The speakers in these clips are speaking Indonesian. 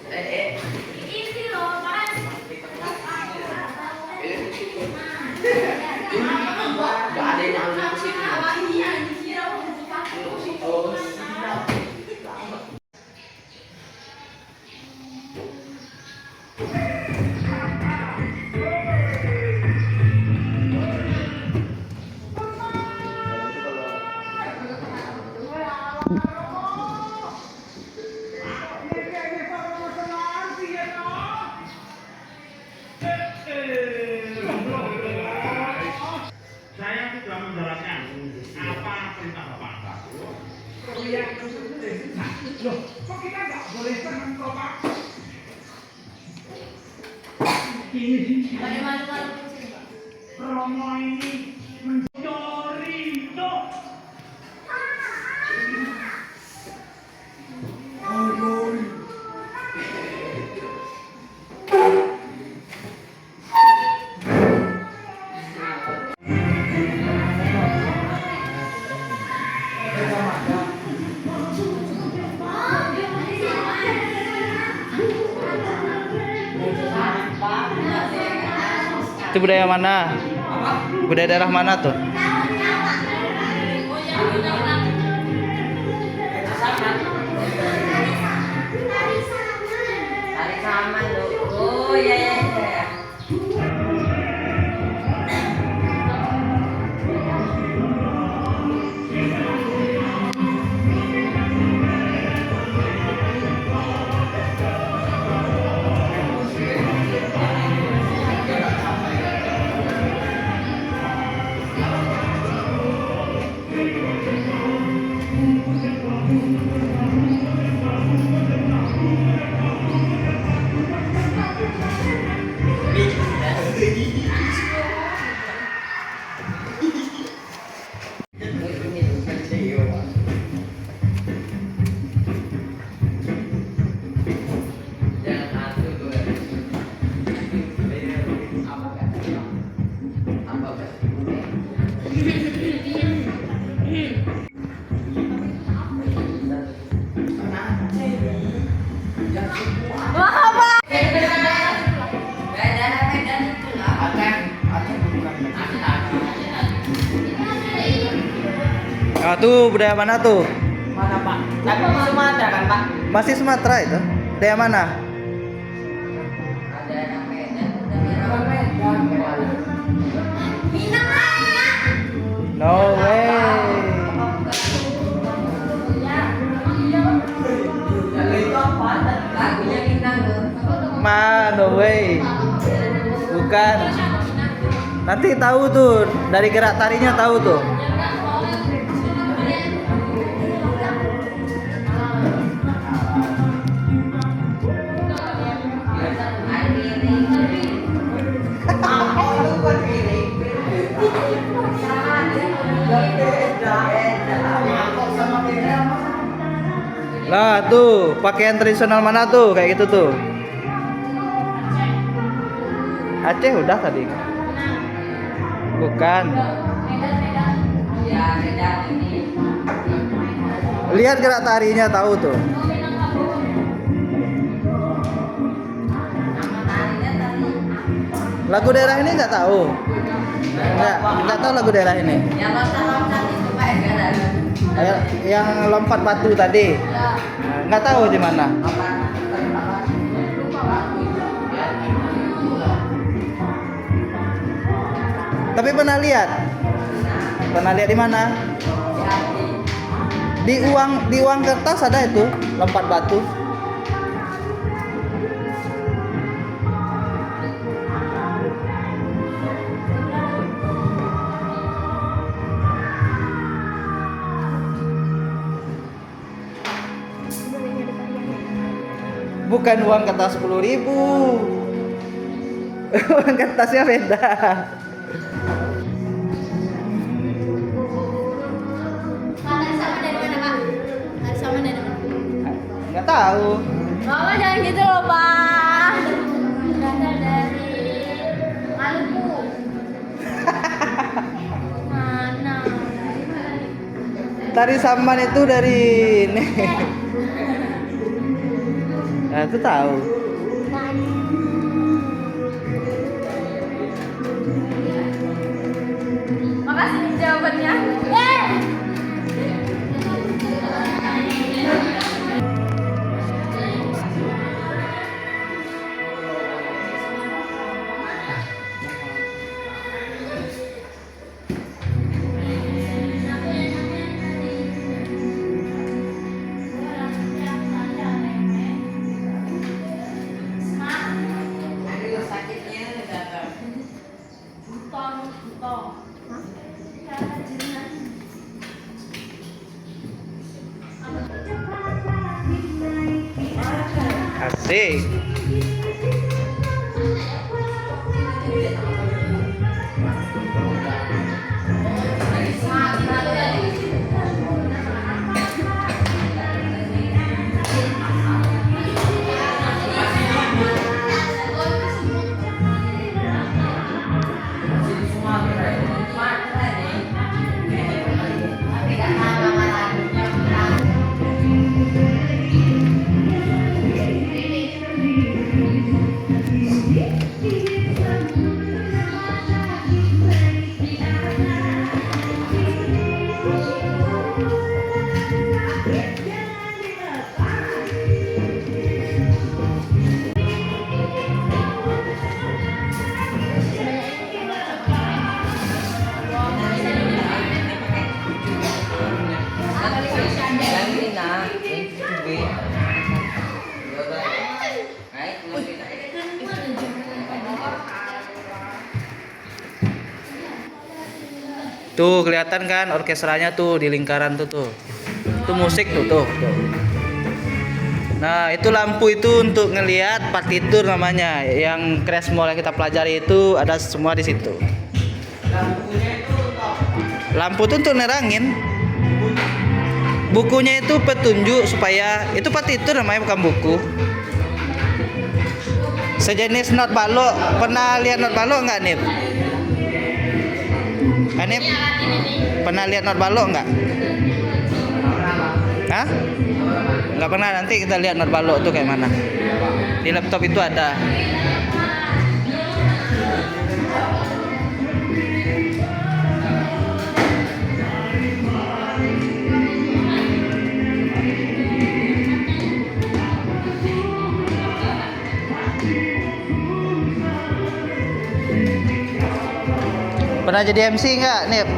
Ini loh, Mas. Gak ada yang nyampe ke situ. Oh, Saya sudah menjelaskan apa perintah Bapak. Loh, kok kita nggak boleh senang toh Pak? Ini Romo ini mencuri toh. Itu budaya mana? Budaya daerah mana tuh? Hari sama loh. Oh iya iya iya. Ah, tuh budaya mana tuh? Mana Pak? Tapi di Sumatera kan Pak? Masih Sumatera itu? Budaya mana? Ada yang Medan, ada yang Medan. No way. Lagunya Minang loh. No way. Bukan. Nanti tahu tuh dari gerak tarinya tahu tuh. Lah tuh pakaian tradisional mana tuh kayak gitu tuh? Aceh udah tadi. Bukan. Ya Medan ini. Lihat gerak tarinya tahu tuh. Nama tarinya tadi. Lagu daerah ini nggak tahu. Nggak tahu lagu daerah ini. Yang loncat-loncat itu Pak ya. Yang lompat batu tadi. Nggak tahu di mana. Tapi pernah lihat? Pernah lihat di mana? Di uang kertas ada itu lompat batu. Bukan uang kertas 10.000. Uang kertasnya beda. Nggak tahu. Mama jangan gitu loh, Pak. Berasal dari Maluku. Mana? Tari Saman itu dari ini. Nah, itu tahu. Makasih nih jawabannya. Aduh, sakitnya datang. Asik. Lagi na, tubig. Ay, Tuh kelihatan kan orkestranya tuh di lingkaran tuh. Itu musik tuh. Nah, itu lampu itu untuk ngelihat partitur namanya. Yang crash mall yang kita pelajari itu ada semua di situ. Lampu itu untuk nerangin. Bukunya itu petunjuk supaya itu partitur namanya, bukan buku. Sejenis not balok. Pernah lihat not balok nggak, Nip? Nip? Pernah lihat not balok nggak? Hah? Nggak pernah. Nanti kita lihat not balok tuh kayak mana. Di laptop itu ada. Pernah jadi MC nggak, Nip?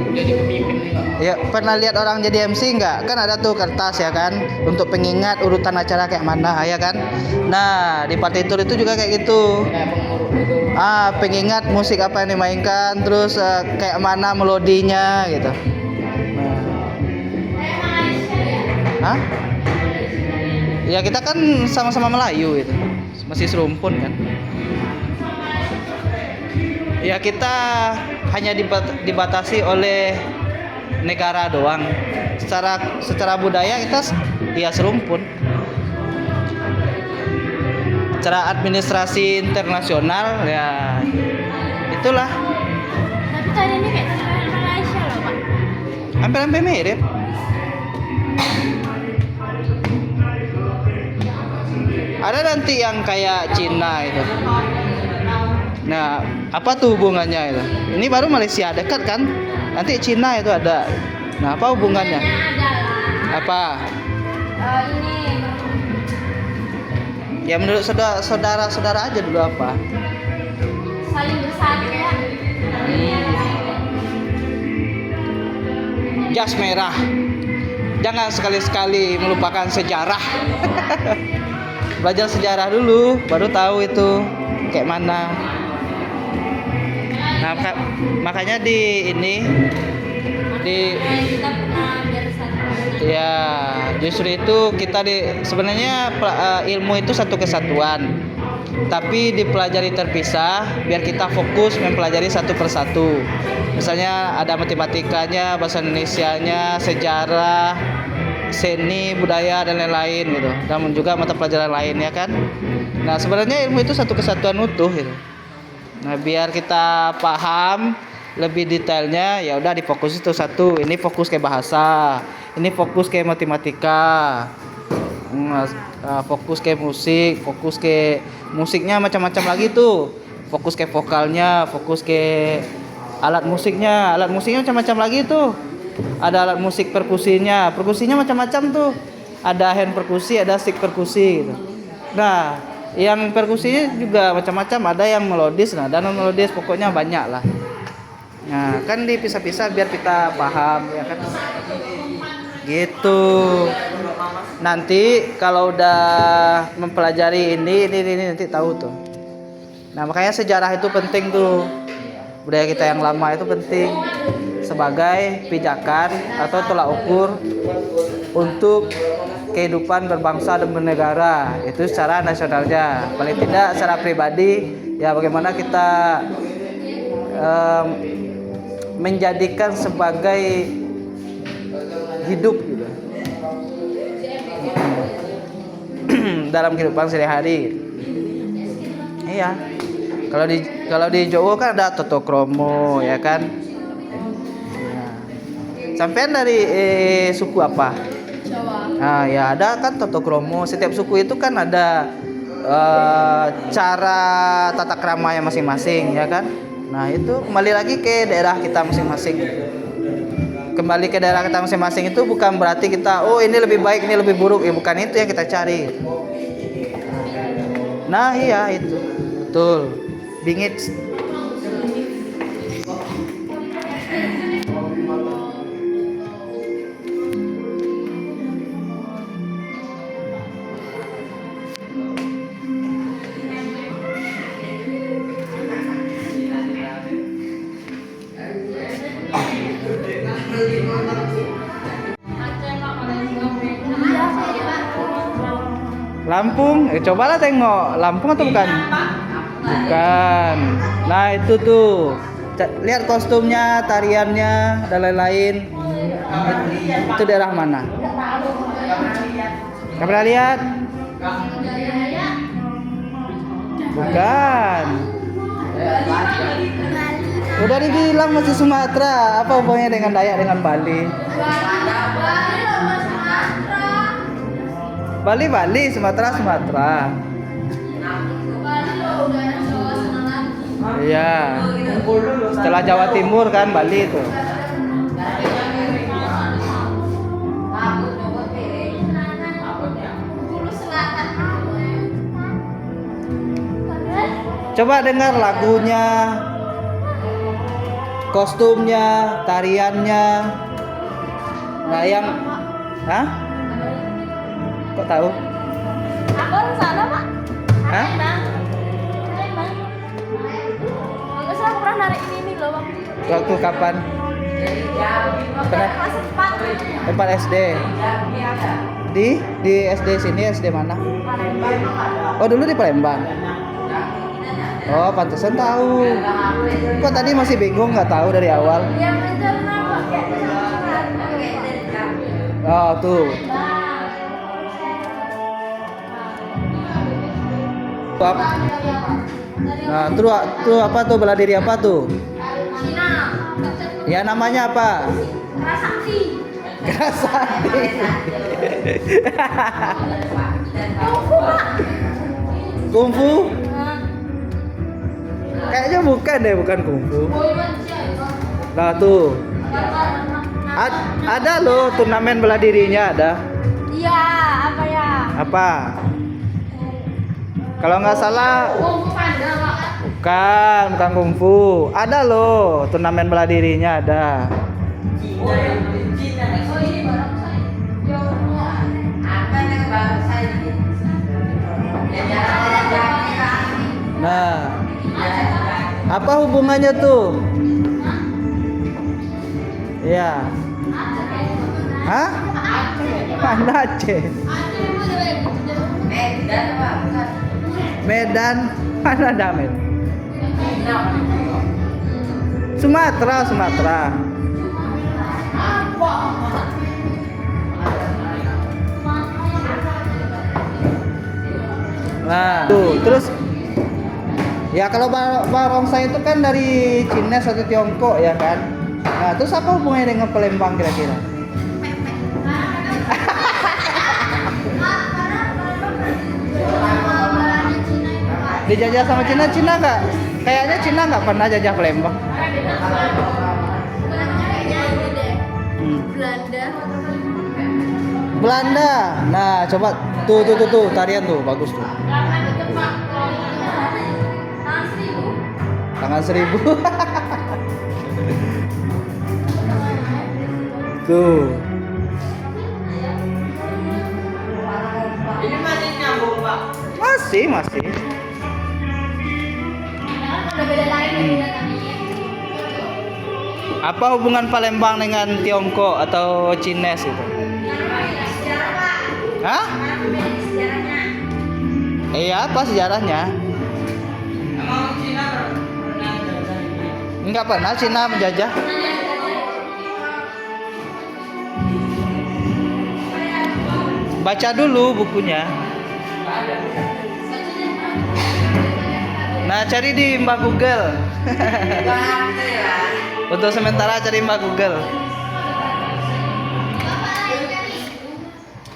Jadi pemimpin nih. Ya, pernah lihat orang jadi MC nggak? Kan ada tuh kertas ya kan, untuk pengingat urutan acara kayak mana ya kan. Nah, di partitur itu juga kayak gitu. Kayak pengurus itu. Pengingat musik apa yang dimainkan, terus kayak mana melodinya gitu. Hah? Ya kita kan sama-sama Melayu itu, masih serumpun kan. Ya kita hanya dibatasi oleh negara doang. Secara budaya kita ya serumpun. Secara administrasi internasional ya itulah. Tapi tadi ini kayak tentara Malaysia loh, Pak. Hampir-hampir mirip. Ada nanti yang kayak Cina itu. Nah, apa tuh hubungannya itu? Ini baru Malaysia dekat kan? Nanti Cina itu ada. Nah, apa hubungannya? Adalah Apa? ini Ya menurut saudara-saudara aja dulu apa? saling bersatu ya. Jas merah. Jangan sekali-sekali melupakan sejarah. Belajar sejarah dulu, baru tahu itu kayak mana. Nah, makanya di Kita pernah bersatu. ya justru itu kita sebenarnya ilmu itu satu kesatuan, tapi dipelajari terpisah biar kita fokus mempelajari satu persatu. Misalnya ada matematikanya, bahasa Indonesianya, sejarah, seni, budaya dan lain-lain gitu. Namun juga mata pelajaran lain ya kan. Nah, sebenarnya ilmu itu satu kesatuan utuh gitu. Nah, biar kita paham lebih detailnya ya udah difokus itu satu. Ini fokus ke bahasa, ini fokus ke matematika. Fokus ke musik, fokus ke musiknya macam-macam lagi tuh. Fokus ke vokalnya, fokus ke alat musiknya macam-macam lagi tuh. Ada alat musik perkusinya macam-macam tuh. Ada hand perkusi, ada stick perkusi gitu. Nah, yang perkusinya juga macam-macam, ada yang melodis, nah, dan non melodis, pokoknya banyak lah. Nah, kan dipisah-pisah biar kita paham ya kan. Gitu. Nanti kalau udah mempelajari ini nanti tahu tuh. Nah, makanya sejarah itu penting tuh. Budaya kita yang lama itu penting sebagai pijakan atau tolak ukur untuk kehidupan berbangsa dan bernegara, itu secara nasionalnya. Paling tidak secara pribadi ya bagaimana kita menjadikan sebagai hidup gitu. Dalam kehidupan sehari-hari. Iya. Kalau di Jawa kan ada Toto Kromo ya kan. Nah. Sampean dari suku apa? Jawa. Nah, ya ada kan Toto Kromo. Setiap suku itu kan ada cara tata keramanya masing-masing ya kan. Nah, itu kembali lagi ke daerah kita masing-masing. Kembali ke daerah kita masing-masing itu bukan berarti kita ini lebih baik, ini lebih buruk. Ya bukan itu yang kita cari. Nah, iya itu. Betul. Bingit. Lampung, cobalah tengok Lampung atau bukan? Bukan. Nah itu tuh, lihat kostumnya, tariannya dan lain-lain. Itu daerah mana? Nggak pernah lihat? Bukan. Udah dibilang masih Sumatera. Apa hubungannya dengan Dayak dengan Bali? Bali, Sumatera. Iya. Setelah Jawa Timur kan Bali itu. Coba dengar lagunya, kostumnya, tariannya. Nah yang, kok tahu? Aku orang sana, Pak. Hah? Palembang. Bagus, aku pernah narik ini loh, Bang. Waktu kapan? Pernah? Kelas 4. Tempat SD. Di SD sini, SD mana? Palembang. Oh dulu di Palembang. Oh pantesan tahu. Kok tadi masih bingung nggak tahu dari awal? Yang mencerna, Pak. Oh tuh. Nah, tuh apa tuh bela diri apa tuh? Cina. Ya namanya apa? Prasakti. Kerasakti. Kungfu, Pak. Kungfu? Kayaknya bukan kungfu. Nah tuh. Ada loh turnamen bela dirinya ada. Iya, apa ya? Apa? Kalau nggak salah. Kungfu Panda, Pak. Bukan kungfu. Ada loh turnamen bela dirinya ada. Oh, ini barang saya. Ya Allah. Nah, apa hubungannya tuh? Iya. Hah? Mana Aceh? Medan? Mana ada Medan? Sumatera. Nah, tuh, terus ya kalau barongsai itu kan dari Cina atau Tiongkok ya kan. Nah, terus apa hubungannya dengan Palembang kira-kira? dijajah sama Cina. Cina nggak? Kayaknya Cina nggak pernah jajah Palembang. Hmm. Belanda. Nah, coba tuh tarian tuh bagus tuh. Tangan 1000. Tuh. Ini masih nyambung, Pak. Masih. Apa hubungan Palembang dengan Tiongkok atau Cines itu? Hah? Iya, apa sejarahnya? Emang Cina pernah jajah ini? Enggak pernah Cina menjajah. Baca dulu bukunya. Nah, cari di Mbak Google. Untuk sementara cari Mbak Google.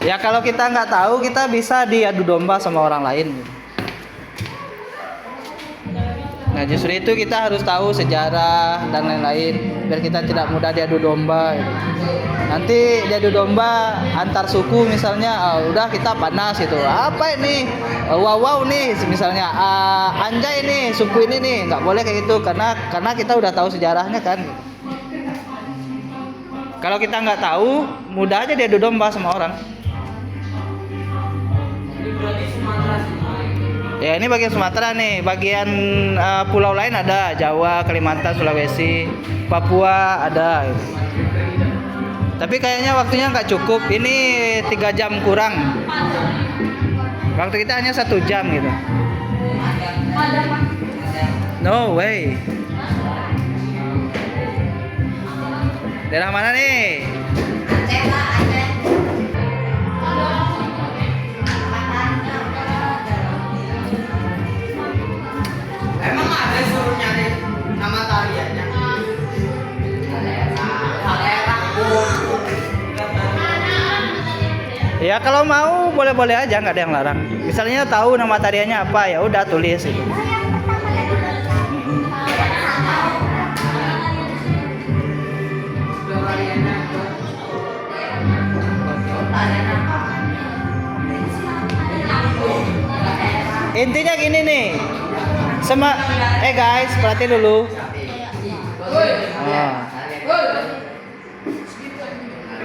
Ya kalau kita nggak tahu, kita bisa diadu domba sama orang lain. Nah justru itu kita harus tahu sejarah dan lain-lain biar kita tidak mudah diadu domba. Gitu. Nanti diadu domba antar suku misalnya, udah kita panas gitu. Apa ini? Wow nih misalnya, anjay nih suku ini nih, nggak boleh kayak gitu karena kita udah tahu sejarahnya kan. Kalau kita nggak tahu, mudah aja diadu domba sama orang. Ya ini bagian Sumatera nih, bagian pulau lain ada Jawa, Kalimantan, Sulawesi, Papua ada. Gitu. Tapi kayaknya waktunya nggak cukup. Ini 3 jam kurang. Waktu kita hanya 1 jam gitu. No way. Daerah mana nih? Emang ada suruh nyari nama tariannya? Ya kalau mau boleh-boleh aja, nggak ada yang larang. Misalnya tahu nama tariannya apa, ya udah tulis gitu. Intinya gini nih. Guys, perhati dulu.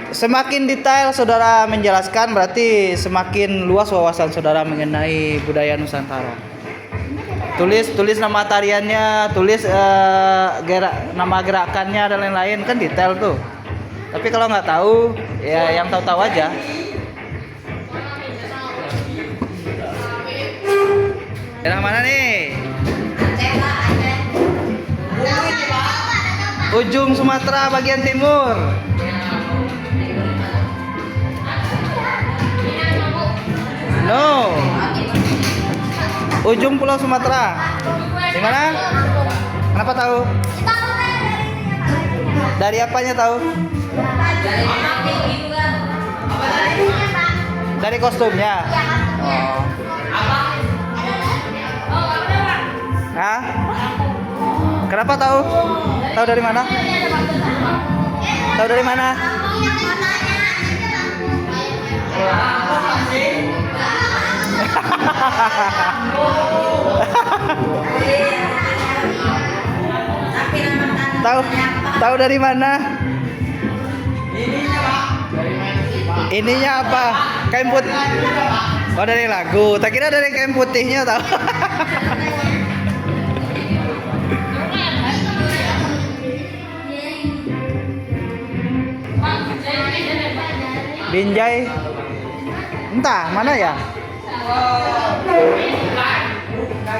Semakin detail saudara menjelaskan, berarti semakin luas wawasan saudara mengenai budaya Nusantara. Tulis nama tariannya, tulis nama gerakannya dan lain-lain, kan detail tuh. Tapi kalau nggak tahu, ya yang tahu-tahu aja. Daerah mana nih? Ujung Sumatera bagian timur. No. Ujung Pulau Sumatera. Di mana? Kenapa tahu? Dari apanya tahu? Dari kostumnya. Oh. Hah? Kenapa tahu? Tahu dari mana? Tahu dari mana? Tahu dari mana? Ininya apa? Kain putih. Oh dari lagu. Tak kira dari kain putihnya tahu. Binjai. Entah mana ya?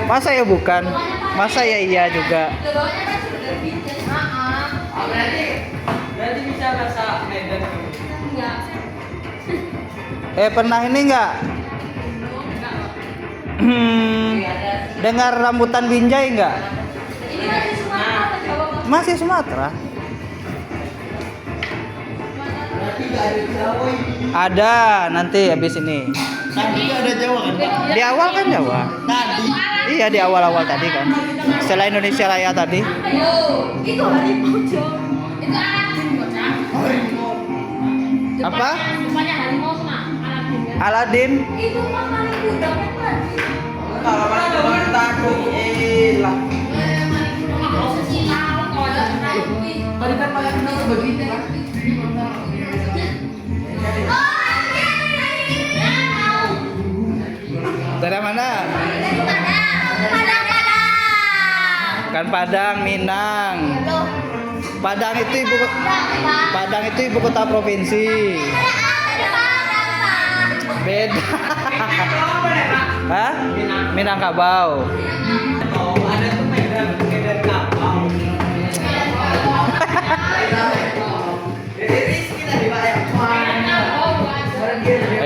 Masa ya bukan? Masa ya iya juga? Berarti bisa bahasa Medan. Pernah ini enggak? Dengar rambutan Binjai enggak? Masih Sumatera. Ada nanti habis ini. Tadi ada Jawa kan Pak? Di awal kan Jawa. Tadi. Iya di awal-awal tadi kan. Setelah Indonesia Raya tadi. Itu harimau Jo. Itu Aladin bocah. Apa? Rupanya harimau sama Aladin kan. Aladin. Itu mah paling muda kan. Kalau mana takut hilang. Tadi kan pakai kenal begitu kan? Dari mana? Kan Padang, Minang. Padang itu ibu kota provinsi. Beda. Hah? Minangkabau. Oh, ada tuh Medan Kapau. Jadi Rizky tadi Pak ya.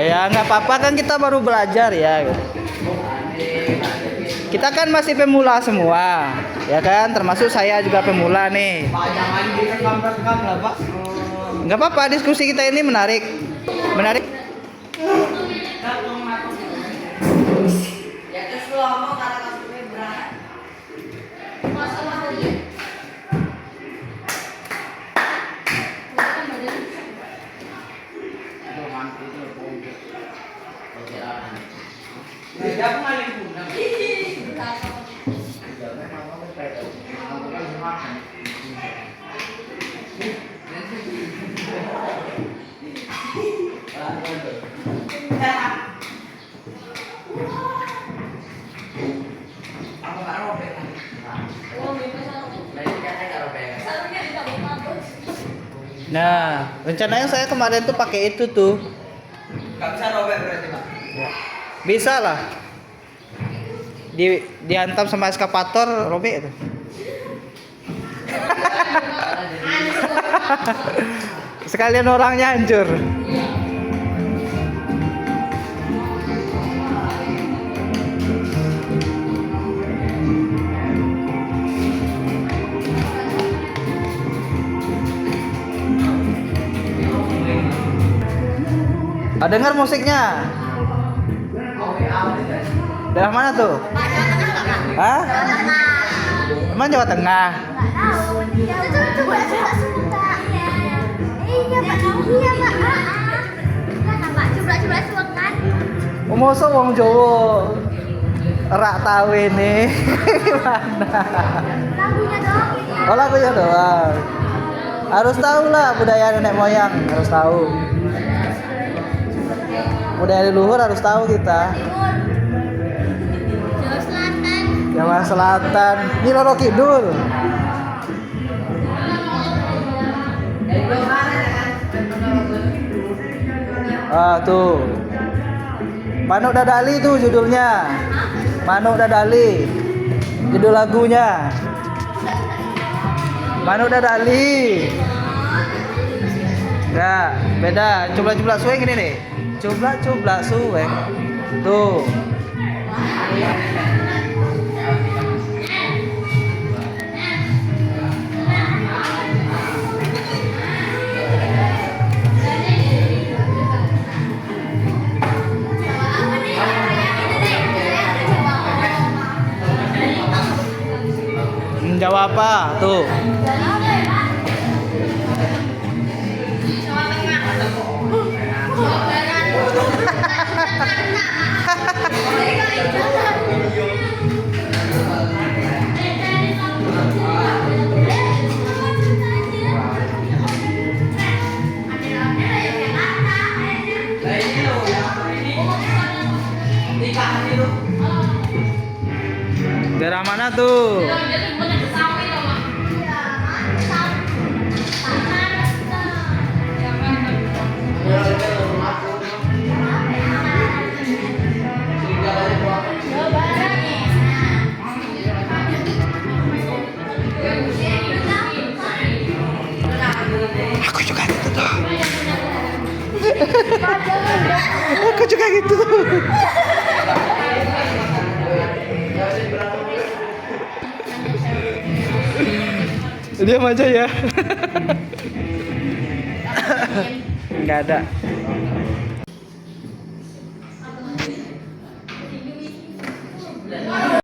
Ya nggak apa-apa kan kita baru belajar ya. Kita kan masih pemula semua, ya kan? Termasuk saya juga pemula nih. Pak jangan direkam lah Pak. Nggak apa-apa, diskusi kita ini menarik. Menarik. Ya terus lu ngomong karena kasusnya berat. Ya aku maling punah. Nah, rencananya saya kemarin tuh pakai itu tuh. Gak bisa robek berarti Pak. Ya. Bisa lah. Dihantam sama eskavator robek itu. Sekalian orangnya hancur. Ah, dengar musiknya. Daerah mana tuh? Hah? Emang Jawa Tengah? Masa wong Jawa rak tahu ini gimana? Oh lagunya doang. Harus tahu lah budaya nenek moyang, harus tahu. Budaya leluhur harus tahu kita. Jawa Selatan, ini Roro Kidul. Ah tuh, Manuk Dadali tuh judulnya. Manuk Dadali, judul lagunya. Manuk Dadali. Enggak, beda. Coba sueng ini nih. Coba sueng. Tuh. Jawa apa? Tuh. Daerah mana tuh? Aku juga gitu tuh. Aku juga gitu. Diam aja ya. Nggak ada.